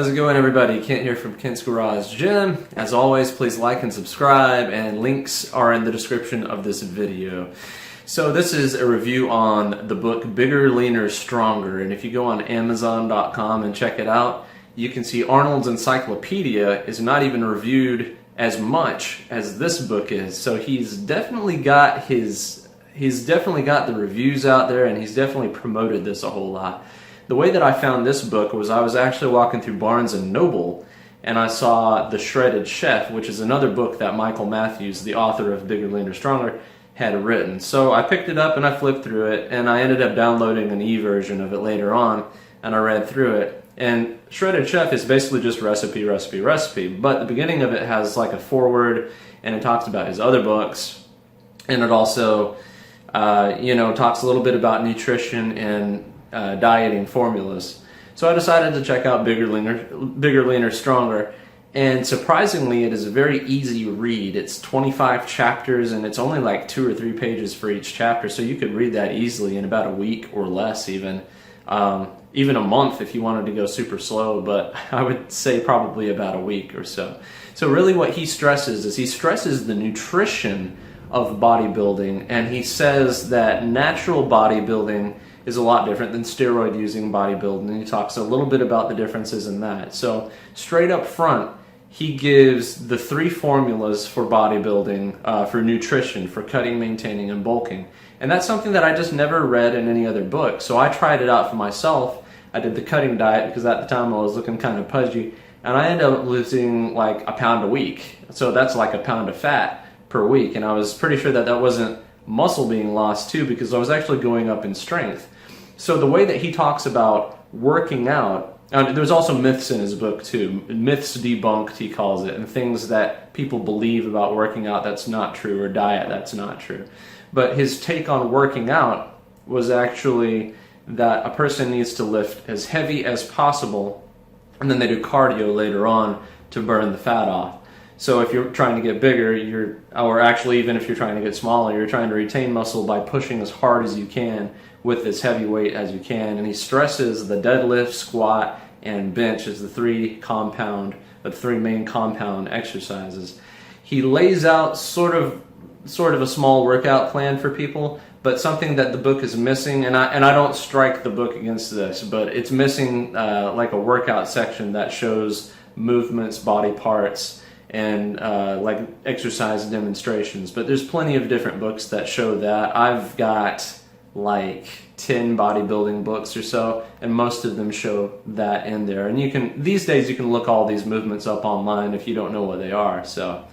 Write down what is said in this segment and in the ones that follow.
How's it going, everybody? Kent here from Kent's Garage Gym. As always, please like and subscribe, and links are in the description of this video. So this is a review on the book Bigger, Leaner, Stronger, and if you go on Amazon.com and check it out, you can see Arnold's Encyclopedia is not even reviewed as much as this book is. So he's definitely got the reviews out there, and he's definitely promoted this a whole lot. The way that I found this book was I was actually walking through Barnes & Noble, and I saw The Shredded Chef, which is another book that Michael Matthews, the author of Bigger, Leaner, Stronger, had written. So I picked it up and I flipped through it, and I ended up downloading an e-version of it later on, and I read through it. And Shredded Chef is basically just recipe, recipe, recipe, but the beginning of it has like a foreword, and it talks about his other books, and it also talks a little bit about nutrition and dieting formulas. So I decided to check out Bigger, Leaner, Stronger, and surprisingly it is a very easy read. It's 25 chapters, and it's only like 2 or 3 pages for each chapter, so you could read that easily in about a week or less, even a month if you wanted to go super slow, but I would say probably about a week or so. So really what he stresses is the nutrition of bodybuilding, and he says that natural bodybuilding is a lot different than steroid using bodybuilding, and he talks a little bit about the differences in that. So straight up front, he gives the 3 formulas for bodybuilding, for nutrition, for cutting, maintaining, and bulking. And that's something that I just never read in any other book. So I tried it out for myself. I did the cutting diet because at the time I was looking kind of pudgy, and I ended up losing like a pound a week. So that's like a pound of fat per week, and I was pretty sure that that wasn't muscle being lost too, because I was actually going up in strength. So the way that he talks about working out, there's also myths in his book too. Myths debunked, he calls it, and things that people believe about working out that's not true, or diet that's not true. But his take on working out was actually that a person needs to lift as heavy as possible, and then they do cardio later on to burn the fat off. So if you're trying to get bigger, or actually even if you're trying to get smaller, you're trying to retain muscle by pushing as hard as you can with as heavy weight as you can. And he stresses the deadlift, squat, and bench as the 3 main compound exercises. He lays out sort of a small workout plan for people, but something that the book is missing, and I don't strike the book against this, but it's missing like a workout section that shows movements, body parts, and like exercise demonstrations. But there's plenty of different books that show that. I've got like 10 bodybuilding books or so, and most of them show that in there. And these days you can look all these movements up online if you don't know what they are. So,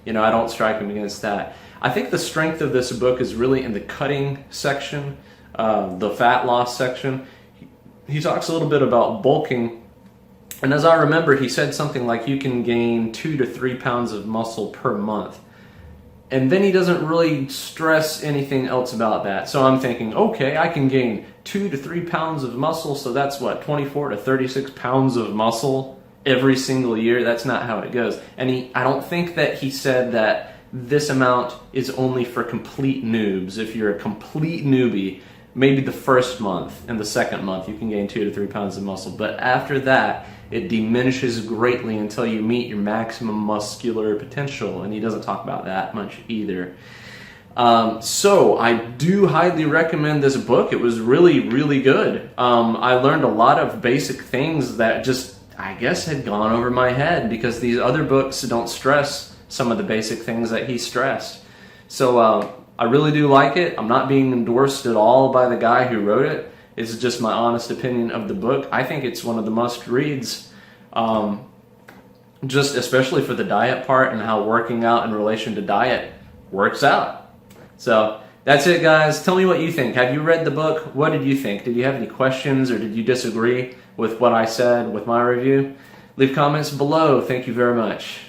I don't strike him against that. I think the strength of this book is really in the cutting section, the fat loss section. He talks a little bit about bulking. And as I remember, he said something like you can gain 2 to 3 pounds of muscle per month. And then he doesn't really stress anything else about that. So I'm thinking, okay, I can gain 2 to 3 pounds of muscle, so that's what, 24 to 36 pounds of muscle every single year? That's not how it goes. And I don't think that he said that this amount is only for complete noobs. If you're a complete newbie, maybe the first month and the second month you can gain 2 to 3 pounds of muscle, but after that it diminishes greatly until you meet your maximum muscular potential, and he doesn't talk about that much either. So I do highly recommend this book. It was really, really good. I learned a lot of basic things that just, I guess, had gone over my head because these other books don't stress some of the basic things that he stressed. So I really do like it. I'm not being endorsed at all by the guy who wrote it. It's just my honest opinion of the book. I think it's one of the must-reads, just especially for the diet part and how working out in relation to diet works out. So that's it, guys. Tell me what you think. Have you read the book? What did you think? Did you have any questions, or did you disagree with what I said with my review? Leave comments below. Thank you very much.